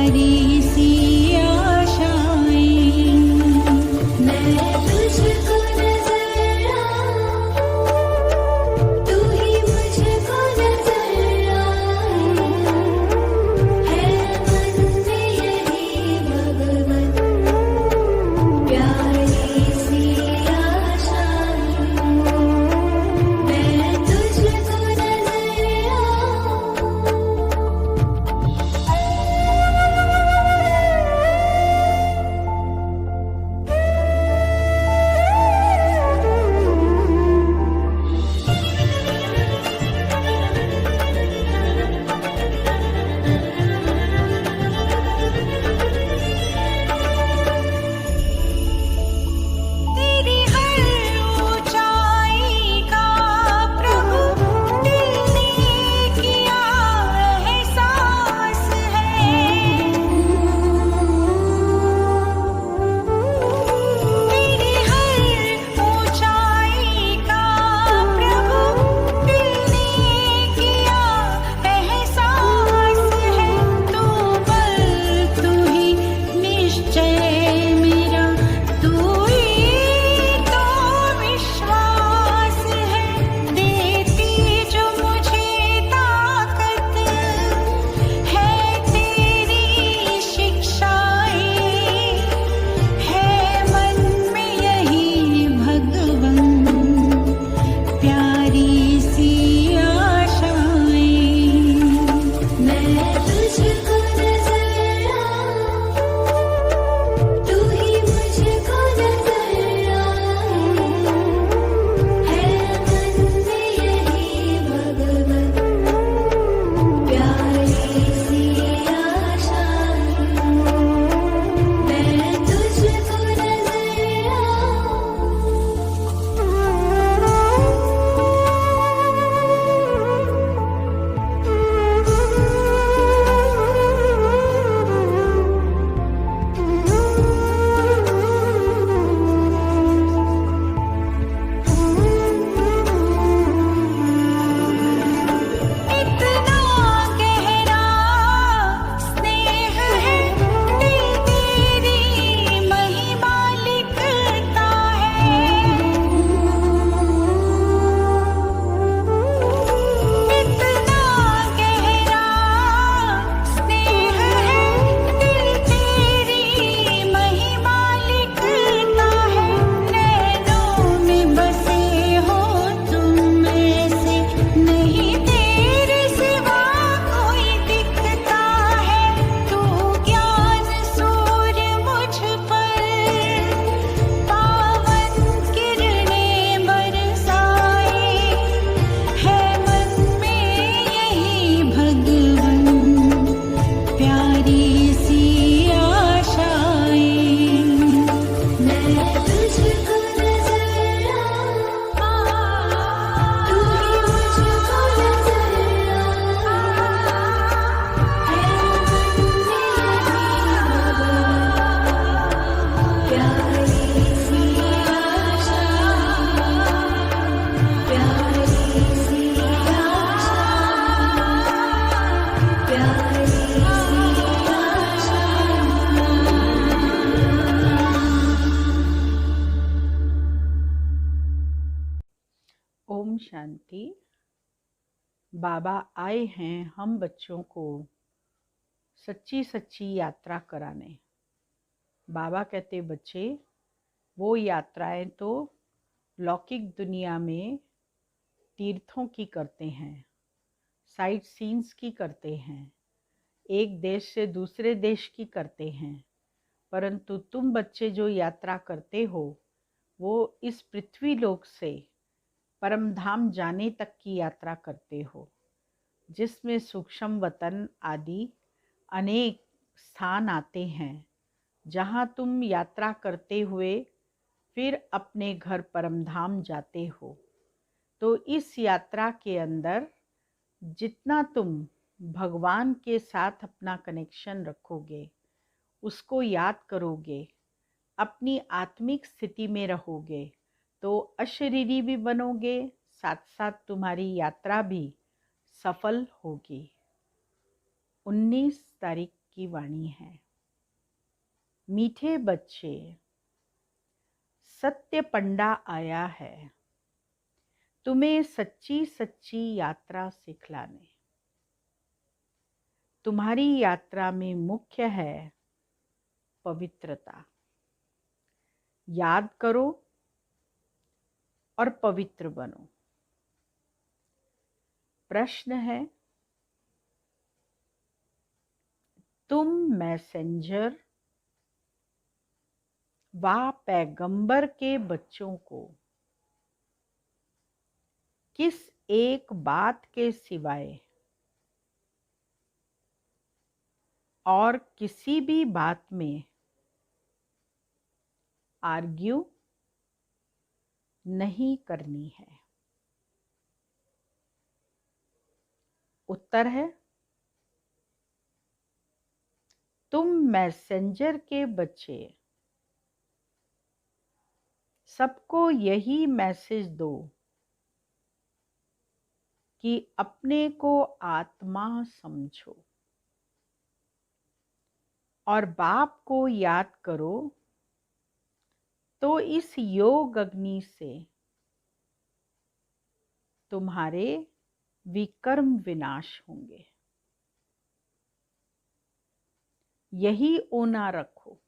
प्यारी सी आशाएं, मैं तुझको नजर आऊं, तू ही मुझको नजर आए, है मन में यही भगवन प्यारी सी आशाएं, मैं तुझको नजर आऊं। तेरी हर ऊंचाई का प्रभु दिल ने किया एहसास है, तेरी हर ऊंचाई का प्रभु दिल ने किया एहसास है, तू बल तू ही निश्चय मेरा, तू ही तो विश्वास है, देती जो मुझे ताकत है तेरी शिक्षाएं, है मन में यही भगवन प्यारी सी आशाएं, मैं तुझको नजर आऊं, तू ही मुझको नजर आए, है मन में यही भगवन प्यारी सी आशाएं, मैं तुझको नजर आऊं। इतना गहरा स्नेह है, दिल तेरी महिमा लिखता है, इतना गहरा स्नेह है, दिल तेरी महिमा लिखता है, नैनों में बसे हो तुम ऐसे, नहीं तेरे सिवा कोई दिखता है, तू ज्ञान सूर्य मुझ पर पावन किरणें बरसाए, है मन में यही भगवन प्यारी सी आशाएं, मैं तुझको नजर आऊं, तू ही मुझको नजर आए, है मन में यही भगवन प्यारी सी आशाएं, प्यारी सी आशाएं, प्यारी सी आशाएं। ओम शांति। बाबा आए हैं हम बच्चों को सच्ची सच्ची यात्रा कराने। बाबा कहते बच्चे, वो यात्राएं तो लौकिक दुनिया में तीर्थों की करते हैं, साइट सीन्स की करते हैं, एक देश से दूसरे देश की करते हैं, परंतु तुम बच्चे जो यात्रा करते हो वो इस पृथ्वी लोक से परम धाम जाने तक की यात्रा करते हो, जिसमें सूक्ष्म वतन आदि अनेक स्थान आते हैं, जहाँ तुम यात्रा करते हुए फिर अपने घर परम धाम जाते हो। तो इस यात्रा के अंदर जितना तुम भगवान के साथ अपना कनेक्शन रखोगे, उसको याद करोगे, अपनी आत्मिक स्थिति में रहोगे, तो अशरीरी भी बनोगे, साथ साथ तुम्हारी यात्रा भी सफल होगी। 19 तारीख की वाणी है। मीठे बच्चे, सत्य पंडा आया है तुम्हें सच्ची सच्ची यात्रा सिखलाने। तुम्हारी यात्रा में मुख्य है पवित्रता। याद करो और पवित्र बनो। प्रश्न है, तुम मैसेंजर व पैगंबर के बच्चों को किस एक बात के सिवाय और किसी भी बात में आर्ग्यू नहीं करनी है? उत्तर है, तुम मैसेंजर के बच्चे सबको यही मैसेज दो कि अपने को आत्मा समझो और बाप को याद करो, तो इस योग अग्नि से तुम्हारे विकर्म विनाश होंगे। यही ओना रखो,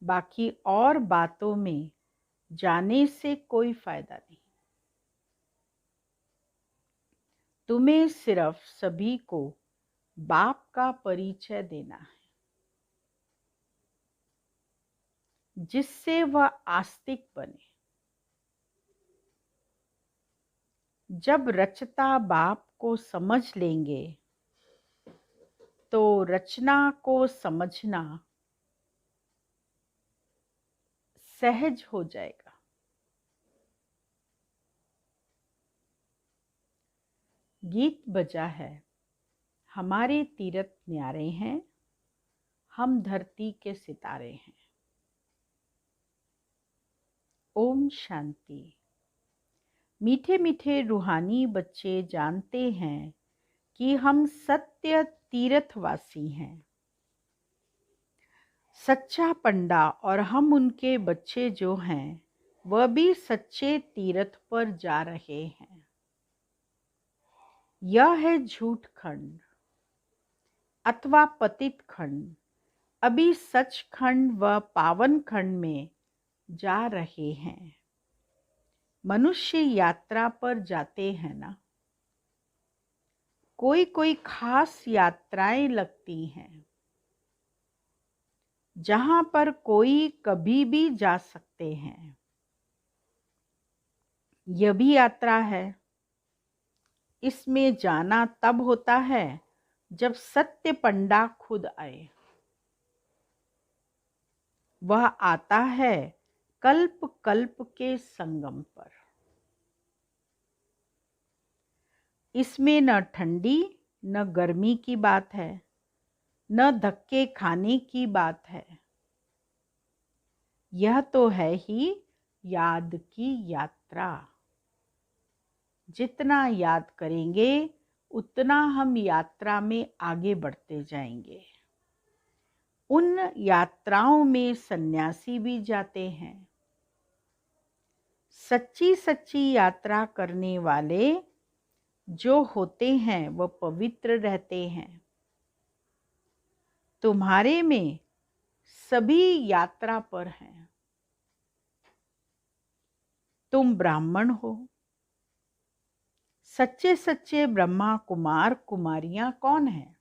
बाकी और बातों में जाने से कोई फायदा नहीं। तुम्हें सिर्फ सभी को बाप का परिचय देना है, जिससे वह आस्तिक बने। जब रचता बाप को समझ लेंगे तो रचना को समझना सहज हो जाएगा। गीत बजा है, हमारे तीरथ न्यारे हैं, हम धरती के सितारे हैं। ओम शांति। मीठे मीठे रूहानी बच्चे जानते हैं कि हम सत्य तीर्थवासी हैं। सच्चा पंडा और हम उनके बच्चे जो हैं वह भी सच्चे तीर्थ पर जा रहे हैं। यह है झूठ खंड अथवा पतित खंड। अभी सच खंड व पावन खंड में जा रहे हैं। मनुष्य यात्रा पर जाते हैं ना, कोई कोई खास यात्राएं लगती हैं जहां पर कोई कभी भी जा सकते हैं। यह भी यात्रा है। इसमें जाना तब होता है जब सत्य पंडा खुद आए। वह आता है कल्प कल्प के संगम पर। इसमें न ठंडी न गर्मी की बात है, न धक्के खाने की बात है। यह तो है ही याद की यात्रा। जितना याद करेंगे उतना हम यात्रा में आगे बढ़ते जाएंगे। उन यात्राओं में सन्यासी भी जाते हैं। सच्ची सच्ची यात्रा करने वाले जो होते हैं वह पवित्र रहते हैं। तुम्हारे में सभी यात्रा पर हैं। तुम ब्राह्मण हो। सच्चे सच्चे ब्रह्मा कुमार कुमारियां कौन हैं?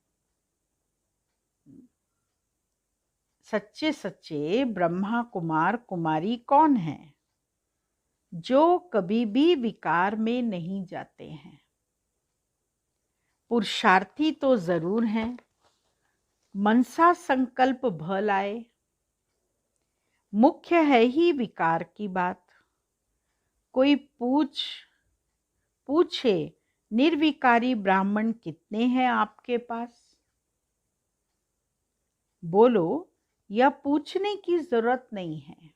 सच्चे सच्चे ब्रह्मा कुमार कुमारी कौन हैं? जो कभी भी विकार में नहीं जाते हैं। पुरुषार्थी तो जरूर हैं। मनसा संकल्प भलाए। मुख्य है ही विकार की बात। कोई पूछे निर्विकारी ब्राह्मण कितने हैं आपके पास? बोलो यह पूछने की जरूरत नहीं है।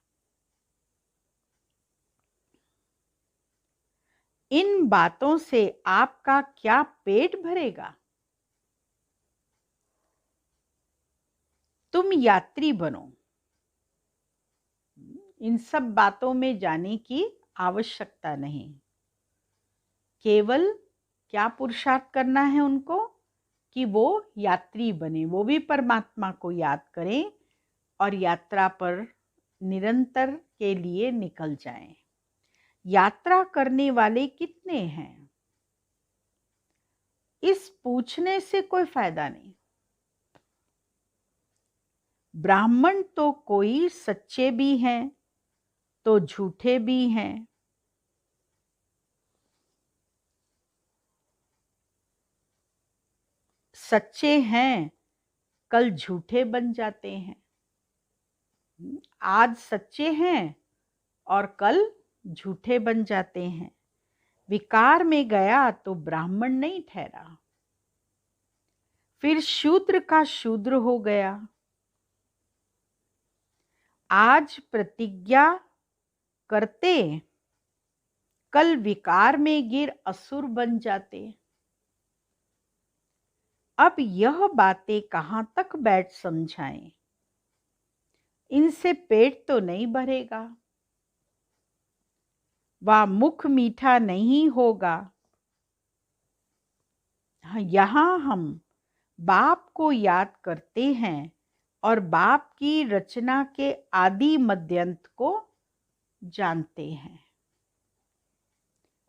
इन बातों से आपका क्या पेट भरेगा? तुम यात्री बनो। इन सब बातों में जाने की आवश्यकता नहीं। केवल क्या पुरुषार्थ करना है उनको कि वो यात्री बने, वो भी परमात्मा को याद करें और यात्रा पर निरंतर के लिए निकल जाएं। यात्रा करने वाले कितने हैं, इस पूछने से कोई फायदा नहीं। ब्राह्मण तो कोई सच्चे भी हैं तो झूठे भी हैं। सच्चे हैं कल झूठे बन जाते हैं। आज सच्चे हैं और कल झूठे बन जाते हैं। विकार में गया तो ब्राह्मण नहीं ठहरा, फिर शूद्र का शूद्र हो गया। आज प्रतिज्ञा करते कल विकार में गिर असुर बन जाते। अब यह बातें कहाँ तक बैठ समझाएं, इनसे पेट तो नहीं भरेगा, वह मुख मीठा नहीं होगा। यहाँ हम बाप को याद करते हैं और बाप की रचना के आदि मध्यंत को जानते हैं।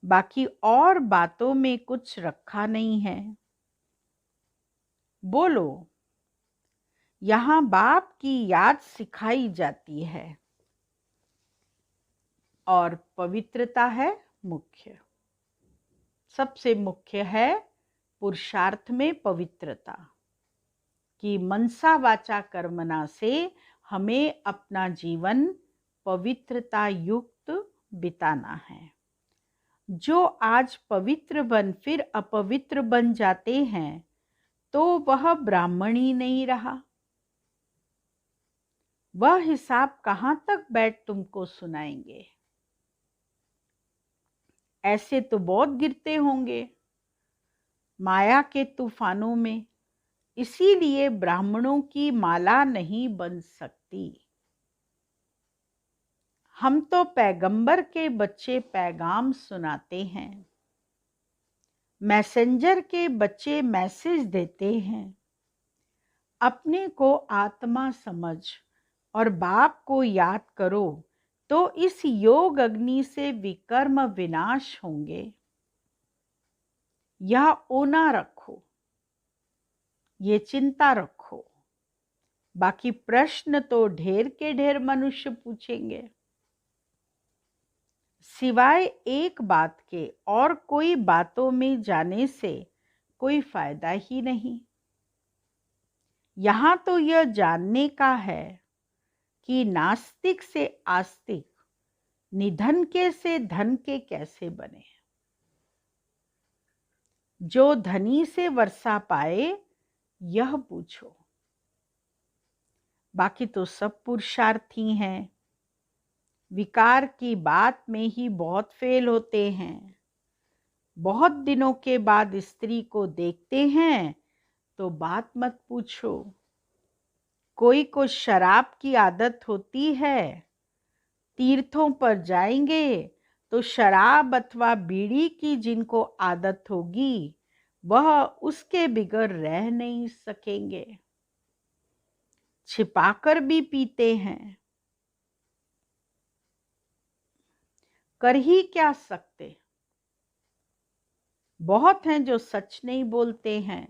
बाकी और बातों में कुछ रखा नहीं है। बोलो, यहाँ बाप की याद सिखाई जाती है और पवित्रता है मुख्य। सबसे मुख्य है पुरुषार्थ में पवित्रता, कि मनसा वाचा कर्मणा से हमें अपना जीवन पवित्रता युक्त बिताना है। जो आज पवित्र बन फिर अपवित्र बन जाते हैं तो वह ब्राह्मण ही नहीं रहा। वह हिसाब कहाँ तक बैठ तुमको सुनाएंगे। ऐसे तो बहुत गिरते होंगे माया के तूफानों में, इसीलिए ब्राह्मणों की माला नहीं बन सकती। हम तो पैगंबर के बच्चे पैगाम सुनाते हैं, मैसेंजर के बच्चे मैसेज देते हैं। अपने को आत्मा समझ और बाप को याद करो तो इस योग अग्नि से विकर्म विनाश होंगे। यह ओना रखो, ये चिंता रखो। बाकी प्रश्न तो ढेर के ढेर मनुष्य पूछेंगे। सिवाय एक बात के और कोई बातों में जाने से कोई फायदा ही नहीं। यहाँ तो यह जानने का है कि नास्तिक से आस्तिक, निधन के से धन के कैसे बने। जो धनी से वर्षा पाए यह पूछो। बाकी तो सब पुरुषार्थी हैं। विकार की बात में ही बहुत फेल होते हैं। बहुत दिनों के बाद स्त्री को देखते हैं तो बात मत पूछो। कोई को शराब की आदत होती है, तीर्थों पर जाएंगे तो शराब अथवा बीड़ी की जिनको आदत होगी वह उसके बिगर रह नहीं सकेंगे। छिपाकर भी पीते हैं। कर ही क्या सकते। बहुत हैं जो सच नहीं बोलते हैं,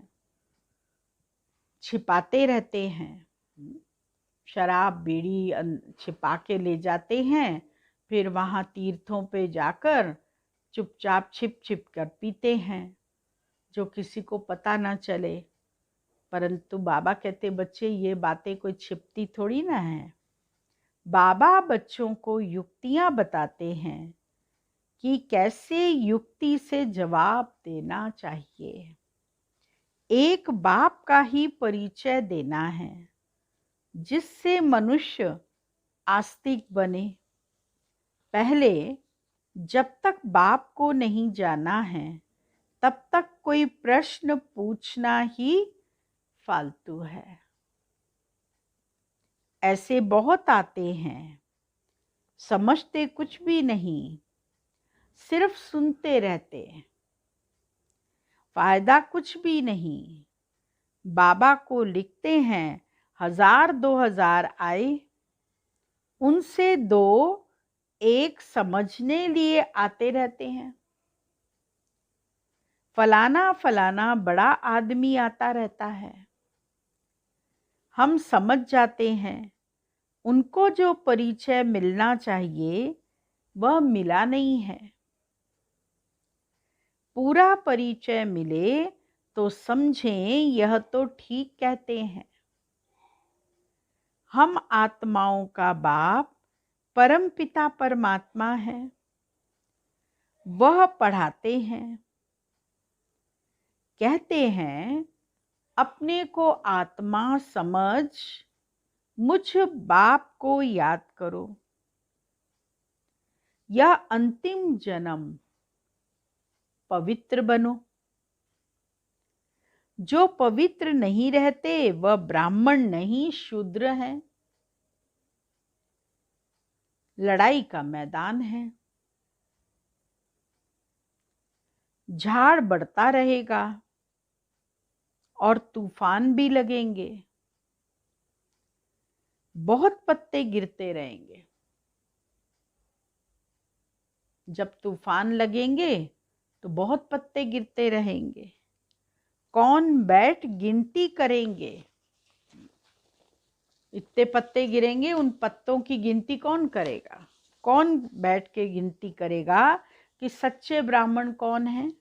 छिपाते रहते हैं। शराब बीड़ी छिपा के ले जाते हैं, फिर वहाँ तीर्थों पे जाकर चुपचाप छिप छिप कर पीते हैं, जो किसी को पता ना चले। परंतु बाबा कहते बच्चे ये बातें कोई छिपती थोड़ी ना है। बाबा बच्चों को युक्तियां बताते हैं कि कैसे युक्ति से जवाब देना चाहिए। एक बाप का ही परिचय देना है जिससे मनुष्य आस्तिक बने। पहले जब तक बाप को नहीं जाना है तब तक कोई प्रश्न पूछना ही फालतू है। ऐसे बहुत आते हैं, समझते कुछ भी नहीं, सिर्फ सुनते रहते, फायदा कुछ भी नहीं। बाबा को लिखते हैं 1000-2000 आए, उनसे 2-1 समझने लिए आते रहते हैं। फलाना फलाना बड़ा आदमी आता रहता है, हम समझ जाते हैं उनको जो परिचय मिलना चाहिए वह मिला नहीं है। पूरा परिचय मिले तो समझें यह तो ठीक कहते हैं। हम आत्माओं का बाप परमपिता परमात्मा है, वह पढ़ाते हैं, कहते हैं अपने को आत्मा समझ मुझ बाप को याद करो। यह अंतिम जन्म पवित्र बनो। जो पवित्र नहीं रहते वह ब्राह्मण नहीं शूद्र हैं। लड़ाई का मैदान है, झाड़ बढ़ता रहेगा और तूफान भी लगेंगे, बहुत पत्ते गिरते रहेंगे। जब तूफान लगेंगे तो बहुत पत्ते गिरते रहेंगे। कौन बैठ गिनती करेंगे? इतने पत्ते गिरेंगे, उन पत्तों की गिनती कौन करेगा? कौन बैठ के गिनती करेगा कि सच्चे ब्राह्मण कौन हैं?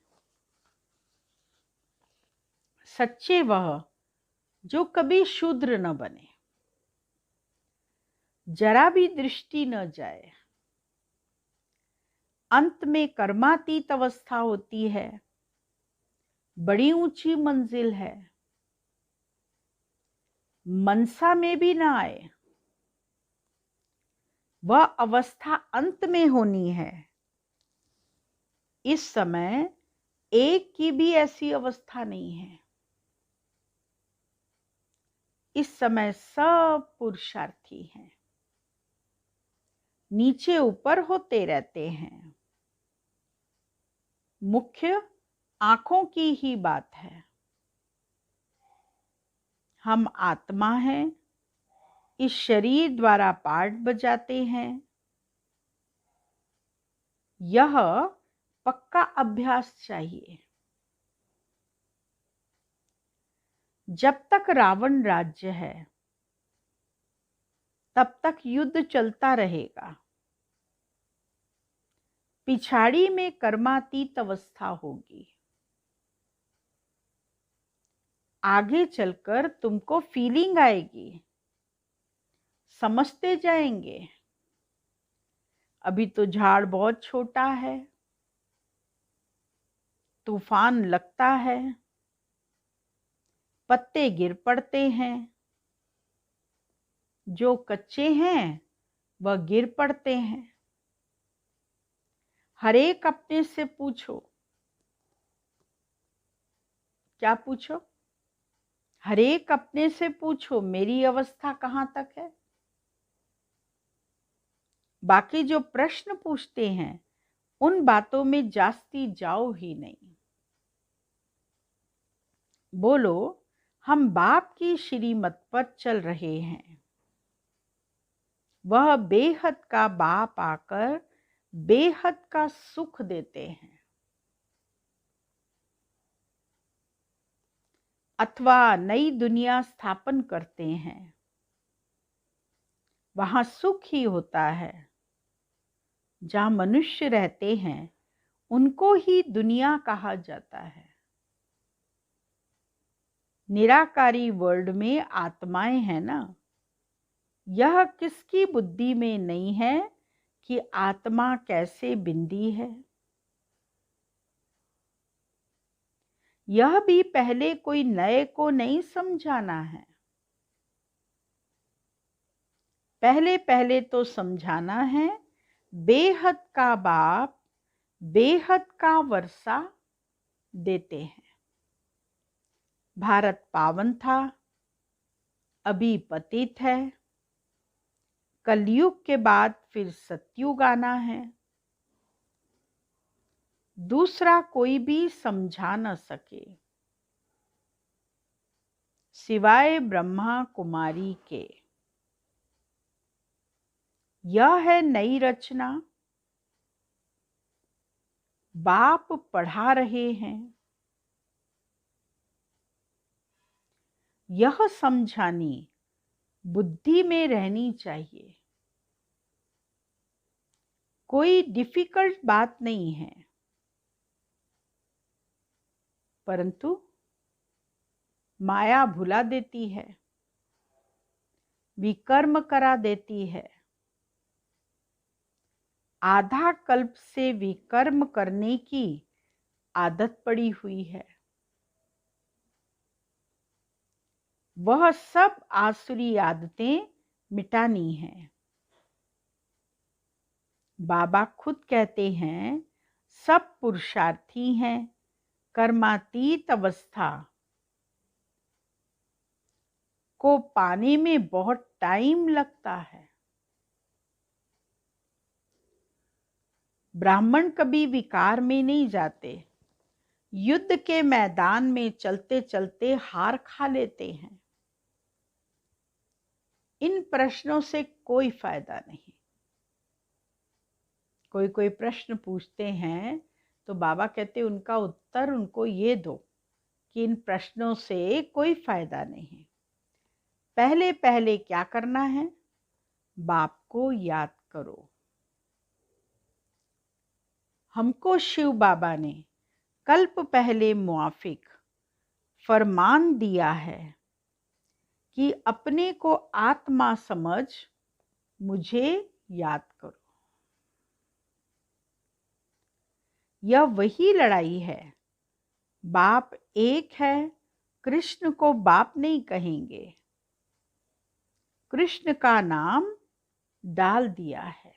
सच्चे वह जो कभी शूद्र न बने, जरा भी दृष्टि न जाए। अंत में कर्मातीत अवस्था होती है, बड़ी ऊंची मंजिल है, मनसा में भी ना आए। वह अवस्था अंत में होनी है। इस समय एक की भी ऐसी अवस्था नहीं है। इस समय सब पुरुषार्थी हैं, नीचे ऊपर होते रहते हैं। मुख्य आंखों की ही बात है। हम आत्मा हैं, इस शरीर द्वारा पाठ बजाते हैं। यह पक्का अभ्यास चाहिए। जब तक रावण राज्य है तब तक युद्ध चलता रहेगा। पिछाड़ी में कर्मातीत अवस्था होगी। आगे चलकर तुमको फीलिंग आएगी, समझते जाएंगे। अभी तो झाड़ बहुत छोटा है, तूफान लगता है, पत्ते गिर पड़ते हैं। जो कच्चे हैं वह गिर पड़ते हैं। हर एक अपने से पूछो, क्या पूछो? हर एक अपने से पूछो मेरी अवस्था कहाँ तक है। बाकी जो प्रश्न पूछते हैं उन बातों में जास्ती जाओ ही नहीं। बोलो हम बाप की श्रीमत पर चल रहे हैं। वह बेहद का बाप आकर बेहद का सुख देते हैं, अथवा नई दुनिया स्थापन करते हैं। वहां सुख ही होता है। जहां मनुष्य रहते हैं उनको ही दुनिया कहा जाता है। निराकारी वर्ल्ड में आत्माएं हैं ना। यह किसकी बुद्धि में नहीं है कि आत्मा कैसे बिंदी है। यह भी पहले कोई नए को नहीं समझाना है। पहले पहले तो समझाना है बेहद का बाप बेहद का वर्षा देते हैं। भारत पावन था, अभी पतित है, कलयुग के बाद फिर सतयुग आना है। दूसरा कोई भी समझा न सके सिवाय ब्रह्मा कुमारी के। यह है नई रचना, बाप पढ़ा रहे हैं। यह समझानी बुद्धि में रहनी चाहिए। कोई डिफिकल्ट बात नहीं है, परंतु माया भुला देती है, विकर्म करा देती है। आधा कल्प से विकर्म करने की आदत पड़ी हुई है। वह सब आसुरी आदतें मिटानी है। बाबा खुद कहते हैं, सब पुरुषार्थी हैं, कर्मातीत अवस्था को पाने में बहुत टाइम लगता है। ब्राह्मण कभी विकार में नहीं जाते, युद्ध के मैदान में चलते चलते हार खा लेते हैं। इन प्रश्नों से कोई फायदा नहीं। कोई कोई प्रश्न पूछते हैं तो बाबा कहते उनका उत्तर उनको ये दो कि इन प्रश्नों से कोई फायदा नहीं। पहले पहले क्या करना है? बाप को याद करो। हमको शिव बाबा ने कल्प पहले मुआफिक फरमान दिया है कि अपने को आत्मा समझ मुझे याद करो। यह वही लड़ाई है। बाप एक है, कृष्ण को बाप नहीं कहेंगे। कृष्ण का नाम डाल दिया है।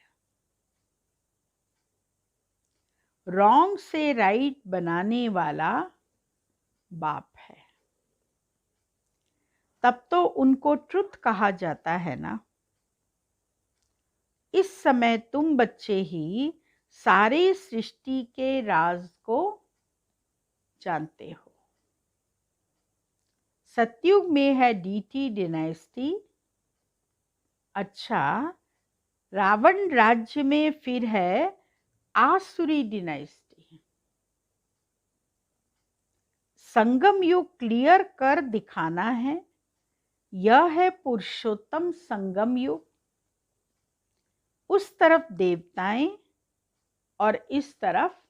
रॉन्ग से राइट बनाने वाला बाप है। तब तो उनको ट्रुथ कहा जाता है ना। इस समय तुम बच्चे ही सारे सृष्टि के राज को जानते हो। सतयुग में है डीटी डिनाइस्टी। अच्छा, रावण राज्य में फिर है आसुरी डिनाइस्टी। संगम युग क्लियर कर दिखाना है। यह है पुरुषोत्तम संगम युग। उस तरफ देवताएं और इस तरफ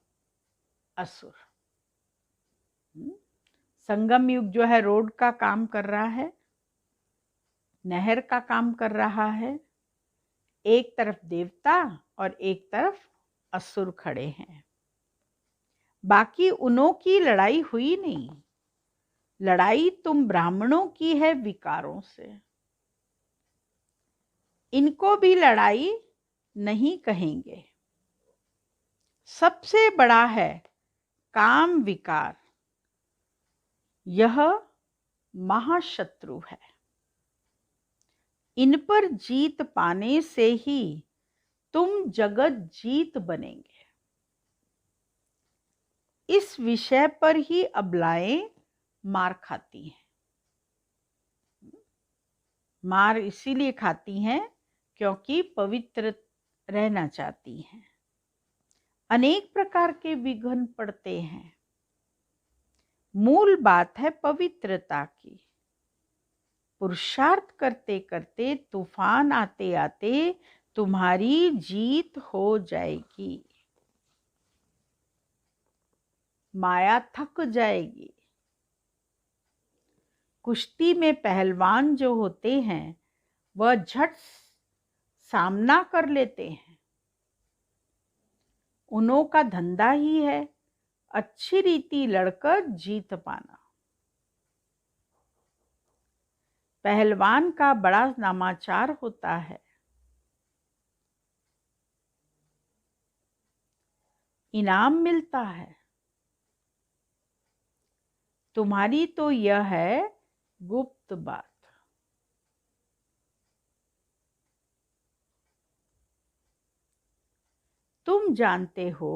असुर। संगम युग जो है रोड का काम कर रहा है, नहर का काम कर रहा है। एक तरफ देवता और एक तरफ असुर खड़े हैं। बाकी उन्हों की लड़ाई हुई नहीं। लड़ाई तुम ब्राह्मणों की है विकारों से। इनको भी लड़ाई नहीं कहेंगे। सबसे बड़ा है काम विकार। यह महाशत्रु है। इन पर जीत पाने से ही तुम जगत जीत बनेंगे। इस विषय पर ही अबलाएं मार खाती हैं। मार इसीलिए खाती हैं क्योंकि पवित्र रहना चाहती हैं। अनेक प्रकार के विघ्न पड़ते हैं। मूल बात है पवित्रता की। पुरुषार्थ करते करते तूफान आते आते तुम्हारी जीत हो जाएगी। माया थक जाएगी। कुश्ती में पहलवान जो होते हैं वह झट सामना कर लेते हैं। उन्हों का धंधा ही है अच्छी रीति लड़कर जीत पाना। पहलवान का बड़ा नामाचार होता है। इनाम मिलता है। तुम्हारी तो यह है गुप्त बात। तुम जानते हो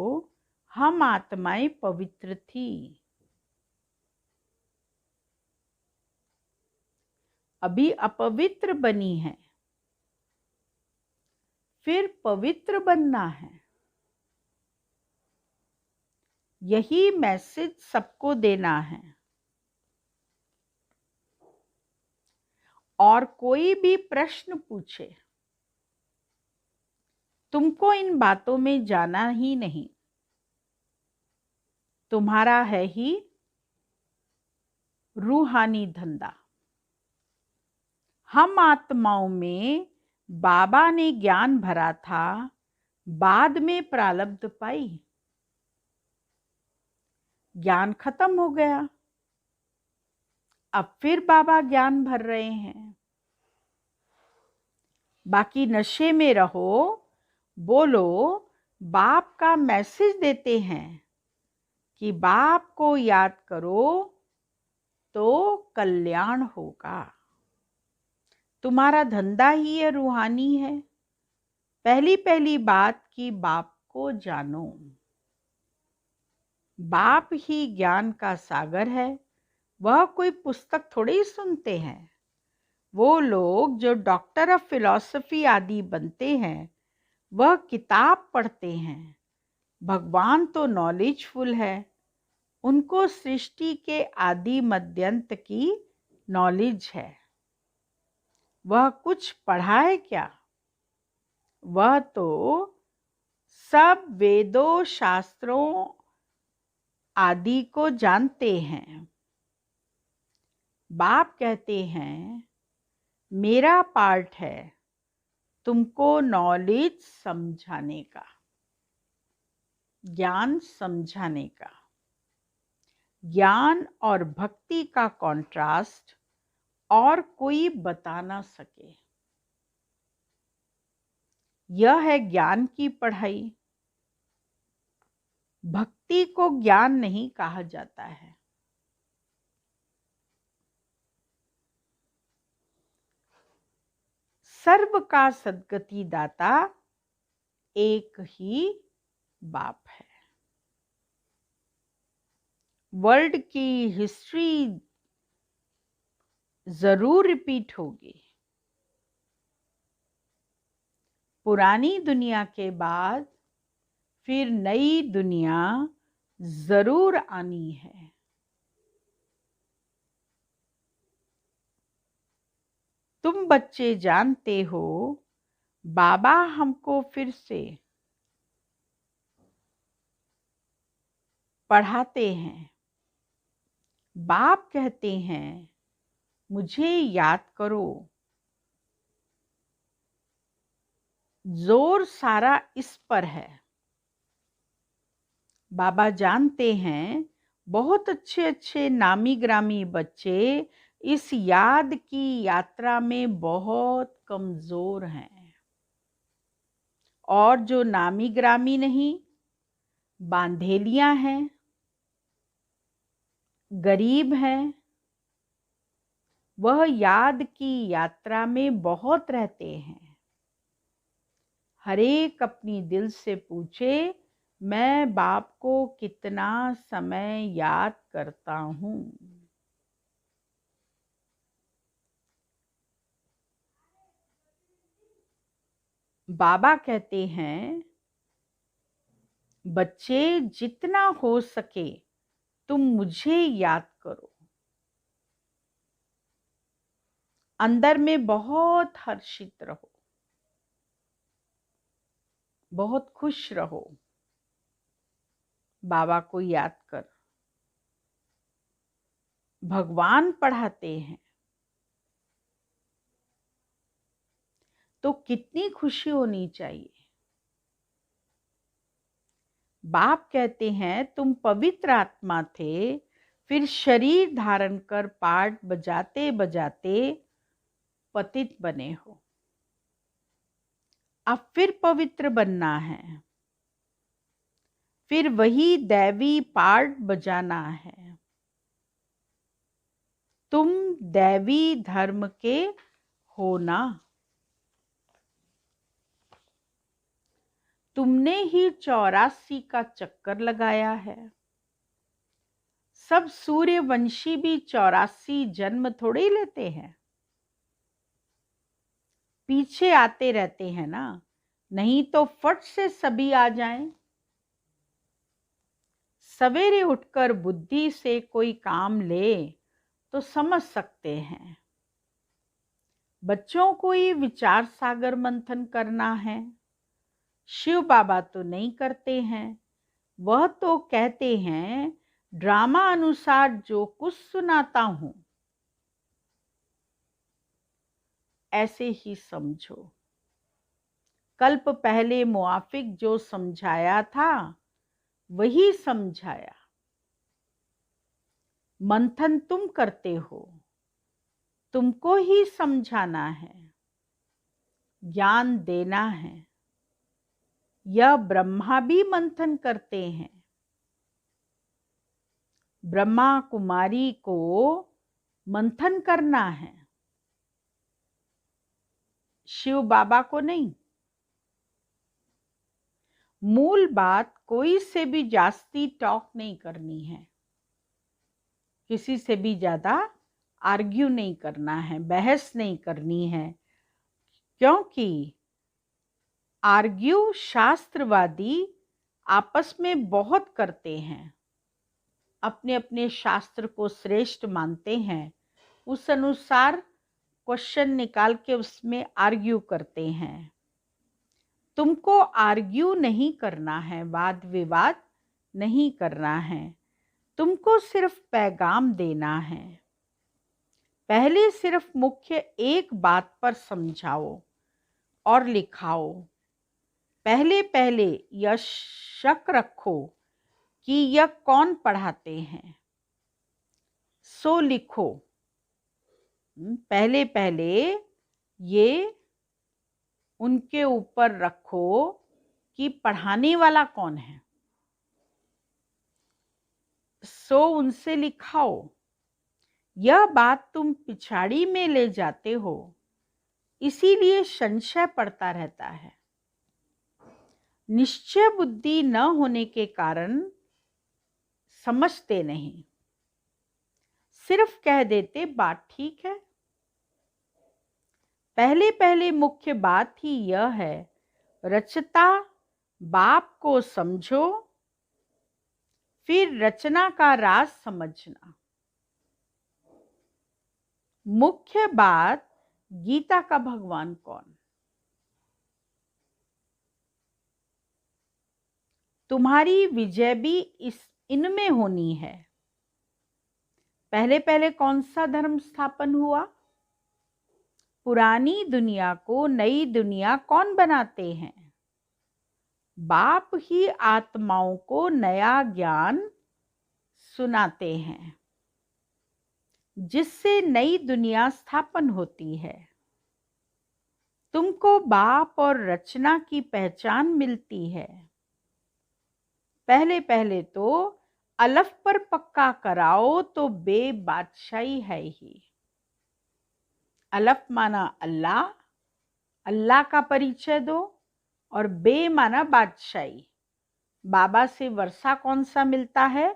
हम आत्माएं पवित्र थी, अभी अपवित्र बनी है, फिर पवित्र बनना है। यही मैसेज सबको देना है। और कोई भी प्रश्न पूछे, तुमको इन बातों में जाना ही नहीं, तुम्हारा है ही रूहानी धंधा। हम आत्माओं में बाबा ने ज्ञान भरा था, बाद में प्रारब्ध पाई, ज्ञान खत्म हो गया, अब फिर बाबा ज्ञान भर रहे हैं। बाकी नशे में रहो, बोलो, बाप का मैसेज देते हैं कि बाप को याद करो तो कल्याण होगा। तुम्हारा धंधा ही ये रूहानी है। पहली पहली बात कि बाप को जानो। बाप ही ज्ञान का सागर है, वह कोई पुस्तक थोड़ी ही सुनते हैं। वो लोग जो डॉक्टर ऑफ फिलॉसफी आदि बनते हैं, वह किताब पढ़ते हैं। भगवान तो नॉलेजफुल है, उनको सृष्टि के आदि मध्यंत की नॉलेज है। वह कुछ पढ़ा है क्या? वह तो सब वेदों शास्त्रों आदि को जानते हैं। बाप कहते हैं मेरा पार्ट है तुमको नॉलेज समझाने का, ज्ञान समझाने का। ज्ञान और भक्ति का कॉन्ट्रास्ट और कोई बता ना सके। यह है ज्ञान की पढ़ाई। भक्ति को ज्ञान नहीं कहा जाता है। सर्व का सद्गति दाता एक ही बाप है। वर्ल्ड की हिस्ट्री जरूर रिपीट होगी। पुरानी दुनिया के बाद फिर नई दुनिया जरूर आनी है। तुम बच्चे जानते हो बाबा हमको फिर से पढ़ाते हैं। बाप कहते हैं मुझे याद करो। जोर सारा इस पर है। बाबा जानते हैं बहुत अच्छे अच्छे नामी ग्रामी बच्चे इस याद की यात्रा में बहुत कमजोर हैं, और जो नामी ग्रामी नहीं, बांधेलियां हैं, गरीब हैं, वह याद की यात्रा में बहुत रहते हैं। हर एक अपनी दिल से पूछे मैं बाप को कितना समय याद करता हूँ। बाबा कहते हैं बच्चे जितना हो सके तुम मुझे याद करो। अंदर में बहुत हर्षित रहो, बहुत खुश रहो। बाबा को याद कर। भगवान पढ़ाते हैं तो कितनी खुशी होनी चाहिए। बाप कहते हैं तुम पवित्र आत्मा थे, फिर शरीर धारण कर पाठ बजाते बजाते पतित बने हो। अब फिर पवित्र बनना है, फिर वही दैवी पाठ बजाना है। तुम दैवी धर्म के हो ना। तुमने ही 84 का चक्कर लगाया है। सब सूर्यवंशी भी 84 जन्म थोड़े ही लेते हैं, पीछे आते रहते हैं ना, नहीं तो फट से सभी आ जाएं। सवेरे उठकर बुद्धि से कोई काम ले तो समझ सकते हैं। बच्चों को ही विचार सागर मंथन करना है। शिव बाबा तो नहीं करते हैं, वह तो कहते हैं ड्रामा अनुसार जो कुछ सुनाता हूं ऐसे ही समझो। कल्प पहले मुआफिक जो समझाया था वही समझाया। मंथन तुम करते हो, तुमको ही समझाना है, ज्ञान देना है। यह ब्रह्मा भी मंथन करते हैं। ब्रह्मा कुमारी को मंथन करना है, शिव बाबा को नहीं। मूल बात कोई से भी जास्ती टॉक नहीं करनी है, किसी से भी ज्यादा आर्ग्यू नहीं करना है, बहस नहीं करनी है, क्योंकि आर्ग्यू शास्त्रवादी आपस में बहुत करते हैं, अपने अपने शास्त्र को श्रेष्ठ मानते हैं, उस अनुसार क्वेश्चन निकाल के उसमें आर्ग्यू करते हैं। तुमको आर्ग्यू नहीं करना है, वाद विवाद नहीं करना है, तुमको सिर्फ पैगाम देना है। पहले सिर्फ मुख्य एक बात पर समझाओ और लिखाओ। पहले पहले यह शक रखो कि यह कौन पढ़ाते हैं, सो लिखो। पहले पहले ये उनके ऊपर रखो कि पढ़ाने वाला कौन है, सो उनसे लिखाओ। यह बात तुम पिछाड़ी में ले जाते हो, इसीलिए संशय पड़ता रहता है। निश्चय बुद्धि न होने के कारण समझते नहीं, सिर्फ कह देते बात ठीक है। पहले पहले मुख्य बात ही यह है, रचता बाप को समझो, फिर रचना का राज समझना। मुख्य बात गीता का भगवान कौन? तुम्हारी विजय भी इनमें होनी है। पहले पहले कौन सा धर्म स्थापन हुआ? पुरानी दुनिया को नई दुनिया कौन बनाते हैं? बाप ही आत्माओं को नया ज्ञान सुनाते हैं, जिससे नई दुनिया स्थापन होती है। तुमको बाप और रचना की पहचान मिलती है। पहले पहले तो अलफ पर पक्का कराओ तो बे बादशाही है ही। अलफ माना अल्लाह, अल्लाह का परिचय दो, और बे माना बादशाही। बाबा से वर्षा कौन सा मिलता है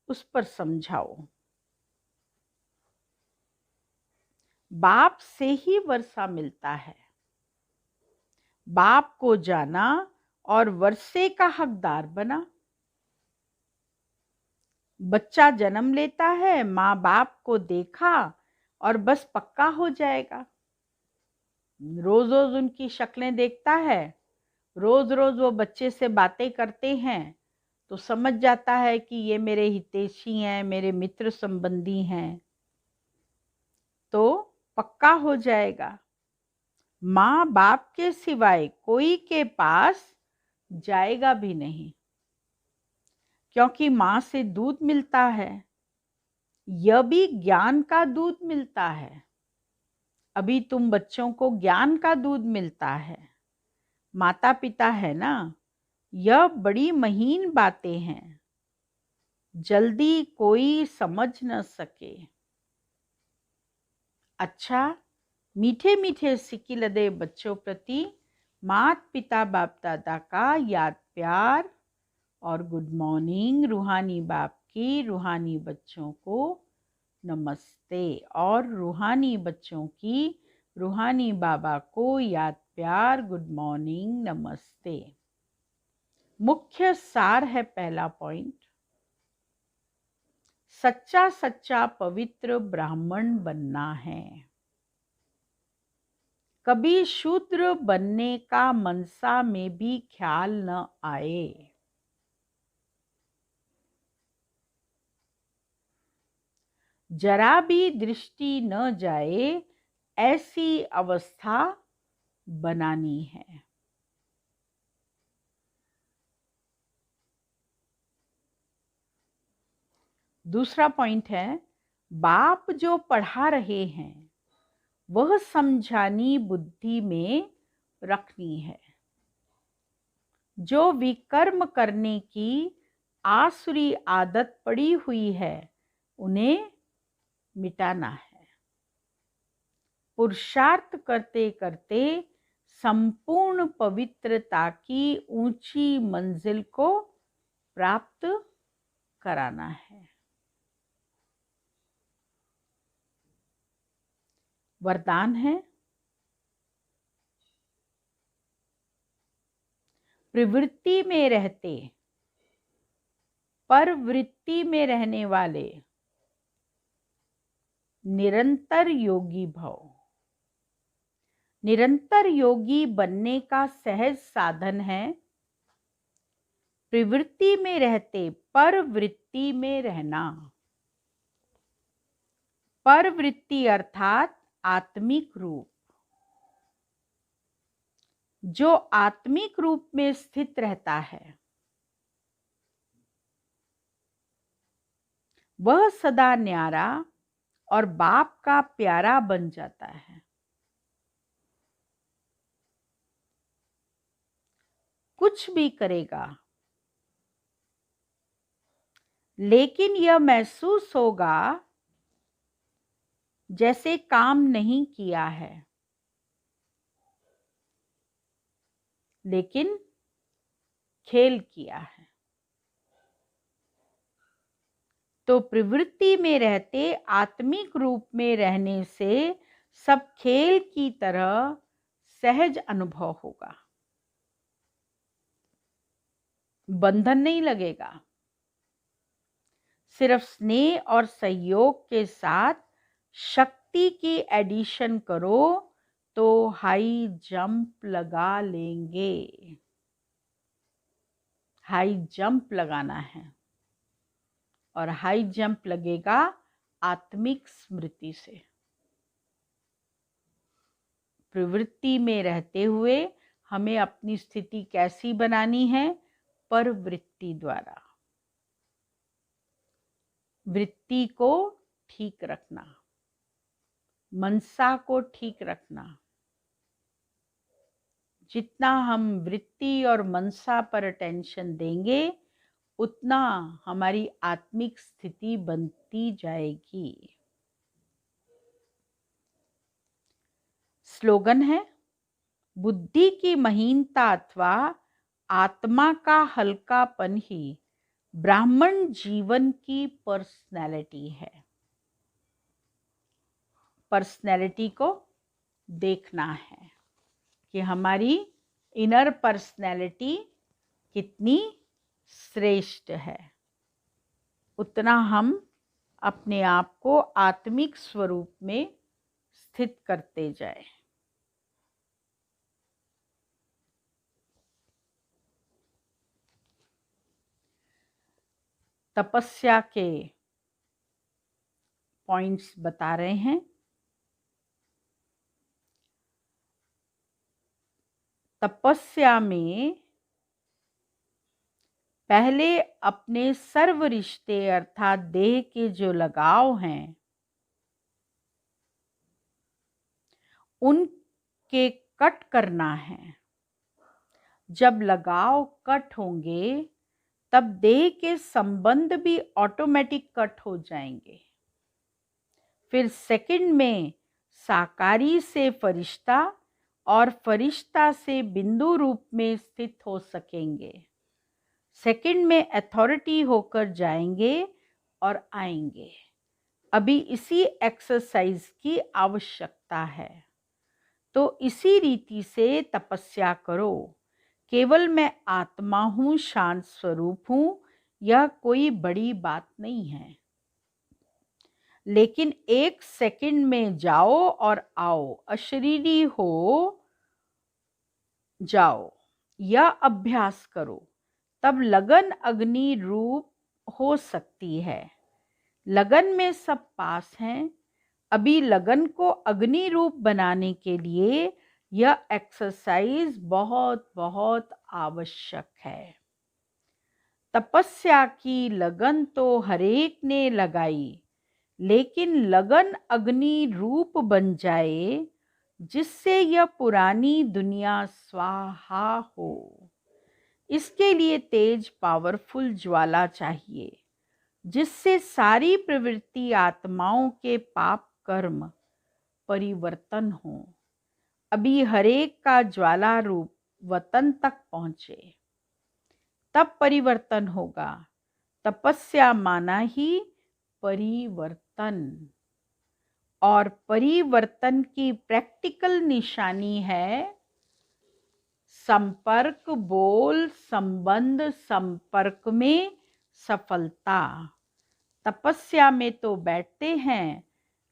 उस पर समझाओ। बाप से ही वर्षा मिलता है। बाप को जाना और वर्षे का हकदार बना। बच्चा जन्म लेता है, माँ बाप को देखा और बस पक्का हो जाएगा। रोज रोज उनकी शक्लें देखता है, रोज रोज वो बच्चे से बातें करते हैं, तो समझ जाता है कि ये मेरे हितैषी हैं, मेरे मित्र संबंधी हैं, तो पक्का हो जाएगा। माँ बाप के सिवाय कोई के पास जाएगा भी नहीं, क्योंकि माँ से दूध मिलता है। यह भी ज्ञान का दूध मिलता है। अभी तुम बच्चों को ज्ञान का दूध मिलता है। माता पिता है ना, यह बड़ी महीन बातें हैं, जल्दी कोई समझ न सके। अच्छा, मीठे मीठे सिकिलदे बच्चों प्रति माता पिता बाप दादा का याद प्यार और गुड मॉर्निंग। रूहानी बाप की रूहानी बच्चों को नमस्ते और रूहानी बच्चों की रूहानी बाबा को याद प्यार गुड मॉर्निंग नमस्ते। मुख्य सार है पहला पॉइंट, सच्चा सच्चा पवित्र ब्राह्मण बनना है। कभी शूद्र बनने का मनसा में भी ख्याल न आए। जरा भी दृष्टि न जाए ऐसी अवस्था बनानी है। दूसरा पॉइंट है, बाप जो पढ़ा रहे हैं वह समझानी बुद्धि में रखनी है। जो विकर्म करने की आसुरी आदत पड़ी हुई है उन्हें मिटाना है। पुरुषार्थ करते करते संपूर्ण पवित्रता की ऊंची मंजिल को प्राप्त कराना है। वरदान है, प्रवृत्ति में रहते पर वृत्ति में रहने वाले निरंतर योगी भव। निरंतर योगी बनने का सहज साधन है प्रवृत्ति में रहते पर वृत्ति में रहना। पर वृत्ति अर्थात आत्मिक रूप। जो आत्मिक रूप में स्थित रहता है वह सदा न्यारा और बाप का प्यारा बन जाता है। कुछ भी करेगा लेकिन यह महसूस होगा जैसे काम नहीं किया है, लेकिन खेल किया है। तो प्रवृत्ति में रहते आत्मिक रूप में रहने से सब खेल की तरह सहज अनुभव होगा। बंधन नहीं लगेगा। सिर्फ स्नेह और सहयोग के साथ शक्ति की एडिशन करो तो हाई जंप लगा लेंगे। हाई जंप लगाना है और हाई जंप लगेगा आत्मिक स्मृति से। प्रवृत्ति में रहते हुए हमें अपनी स्थिति कैसी बनानी है? पर वृत्ति द्वारा। वृत्ति को ठीक रखना, मनसा को ठीक रखना। जितना हम वृत्ति और मनसा पर अटेंशन देंगे उतना हमारी आत्मिक स्थिति बनती जाएगी। स्लोगन है, बुद्धि की महीनता अथवा आत्मा का हल्कापन ही ब्राह्मण जीवन की पर्सनैलिटी है। पर्सनैलिटी को देखना है कि हमारी इनर पर्सनैलिटी कितनी श्रेष्ठ है। उतना हम अपने आप को आत्मिक स्वरूप में स्थित करते जाएं। तपस्या के पॉइंट्स बता रहे हैं। तपस्या में पहले अपने सर्व रिश्ते अर्थात देह के जो लगाव हैं उनके कट करना है। जब लगाव कट होंगे तब देह के संबंध भी ऑटोमेटिक कट हो जाएंगे। फिर सेकंड में साकारी से फरिश्ता और फरिश्ता से बिंदु रूप में स्थित हो सकेंगे। सेकंड में अथॉरिटी होकर जाएंगे और आएंगे। अभी इसी एक्सरसाइज की आवश्यकता है। तो इसी रीति से तपस्या करो। केवल मैं आत्मा हूँ, शांत स्वरूप हूँ, यह कोई बड़ी बात नहीं है। लेकिन 1 सेकंड में जाओ और आओ, अशरीरी हो जाओ, यह अभ्यास करो। तब लगन अग्नि रूप हो सकती है। लगन में सब पास हैं। अभी लगन को अग्नि रूप बनाने के लिए यह एक्सरसाइज बहुत बहुत आवश्यक है। तपस्या की लगन तो हरेक ने लगाई, लेकिन लगन अग्नि रूप बन जाए जिससे यह पुरानी दुनिया स्वाहा हो। इसके लिए तेज पावरफुल ज्वाला चाहिए, जिससे सारी प्रवृत्ति आत्माओं के पाप कर्म परिवर्तन हो। अभी हरेक का ज्वाला रूप वतन तक पहुंचे, तब परिवर्तन होगा। तपस्या माना ही परिवर्तन, और परिवर्तन की प्रैक्टिकल निशानी है संपर्क, बोल, संबंध, संपर्क में सफलता। तपस्या में तो बैठते हैं,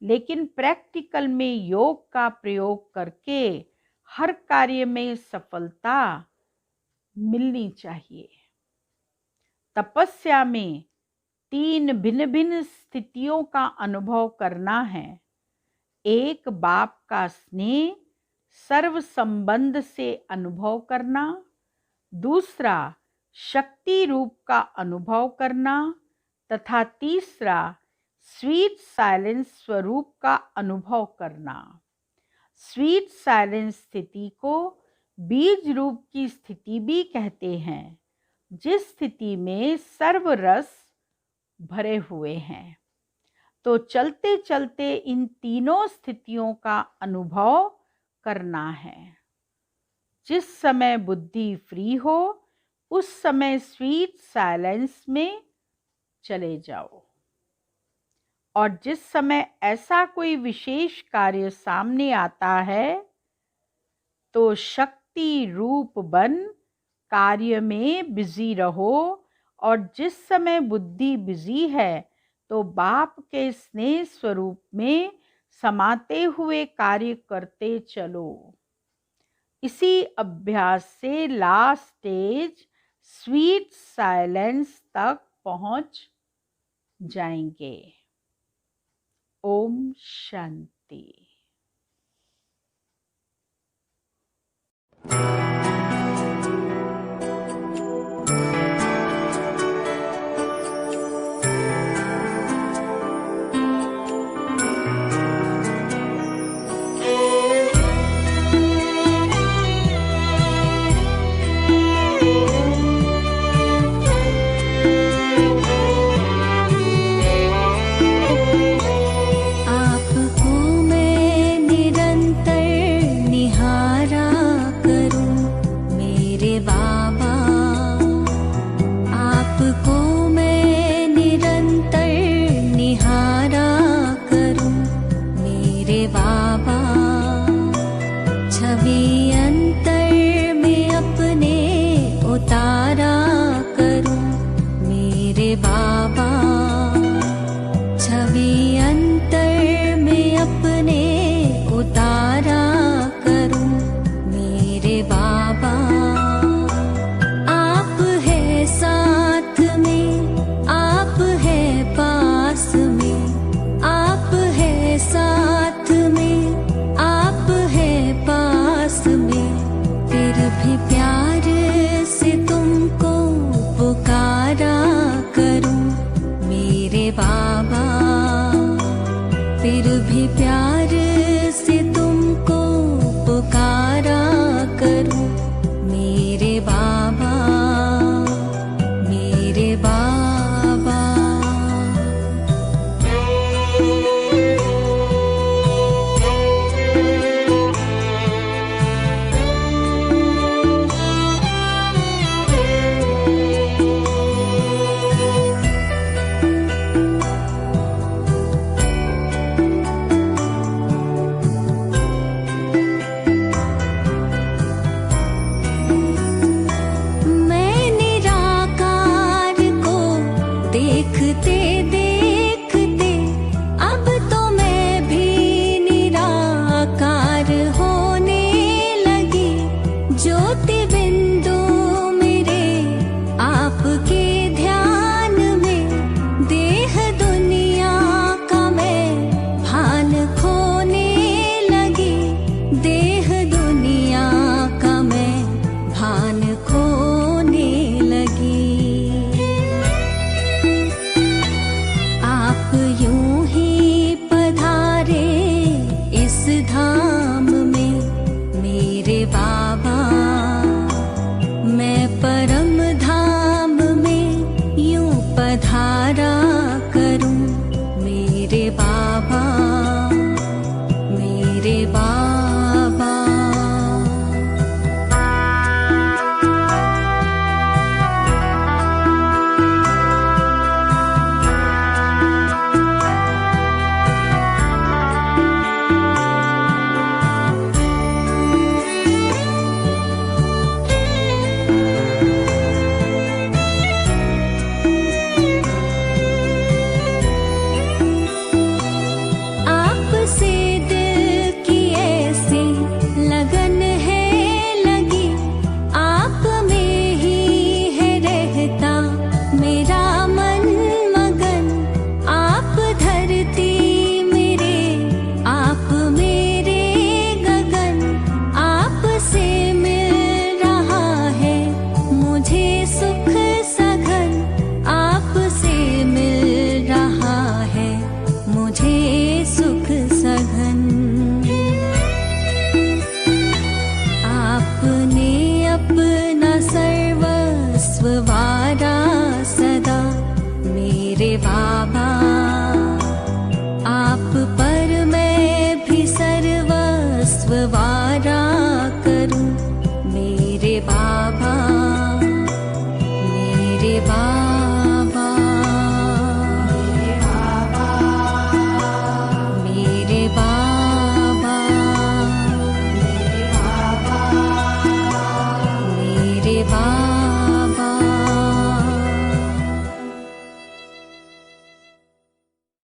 लेकिन प्रैक्टिकल में योग का प्रयोग करके हर कार्य में सफलता मिलनी चाहिए। तपस्या में 3 भिन्न भिन्न स्थितियों का अनुभव करना है। एक, बाप का स्नेह सर्व संबंध से अनुभव करना। दूसरा, शक्ति रूप का अनुभव करना। तथा तीसरा, स्वीट साइलेंस स्वरूप का अनुभव करना। स्वीट साइलेंस स्थिति को बीज रूप की स्थिति भी कहते हैं, जिस स्थिति में सर्व रस भरे हुए हैं। तो चलते चलते इन तीनों स्थितियों का अनुभव करना है। जिस समय बुद्धि फ्री हो, उस समय स्वीट साइलेंस में चले जाओ। और जिस समय ऐसा कोई विशेष कार्य सामने आता है, तो शक्ति रूप बन कार्य में बिजी रहो। और जिस समय बुद्धि बिजी है, तो बाप के स्नेह स्वरूप में समाते हुए कार्य करते चलो। इसी अभ्यास से लास्ट स्टेज स्वीट साइलेंस तक पहुंच जाएंगे। ओम शांति।